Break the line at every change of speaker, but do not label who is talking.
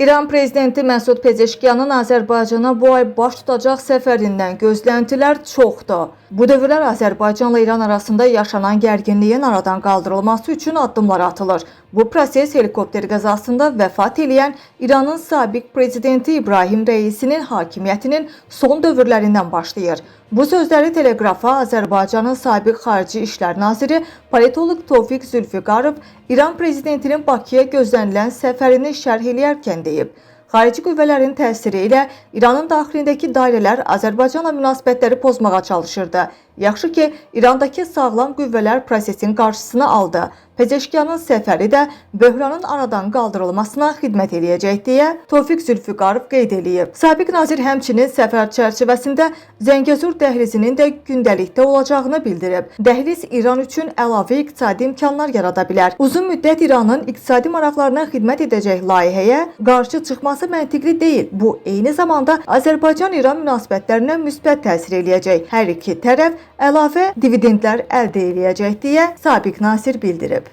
İran prezidenti Məsud Pezeşkiyanın Azərbaycana bu ay baş tutacaq səfərindən gözləntilər çoxdur. Bu dövrlər Azərbaycanla İran arasında yaşanan gərginliyin aradan qaldırılması üçün addımlar atılır. Bu proses helikopter qəzasında vəfat edən İranın sabiq prezidenti İbrahim Rəisinin hakimiyyətinin son dövrlərindən başlayır. Bu sözləri Teleqrafa Azərbaycanın sabiq Xarici İşlər Naziri politoloq Tofiq Zülfiqarov İran prezidentinin Bakıya gözlənilən səfərini şərh eləyərkən deyib. Xarici qüvvələrin təsiri ilə İranın daxilindəki dairələr Azərbaycanla münasibətləri pozmağa çalışırdı. Yaxşı ki, İrandakı sağlam qüvvələr prosesin qarşısını aldı. Pezeşkiyanın səfəri də böhranın aradan qaldırılmasına xidmət eləyəcək deyə Tofiq Zülfiqarov qeyd eləyib. Sabiq nazir həmçinin səfər çərçivəsində Zəngəzur dəhlizinin də gündəlikdə olacağını bildirib. Dəhliz İran üçün əlavə iqtisadi imkanlar yarada bilər. Uzun müddət İranın iqtisadi maraqlarına xidmət edəcək layihəyə qarşı çıxması məntiqli deyil. Bu, eyni zamanda Azərbaycan-İran münasibətlərinə müsbət təsir eləyəcək. Hər iki tərəf əlavə dividendlər əldə eləyəcək deyə sabiq nazir bildirib.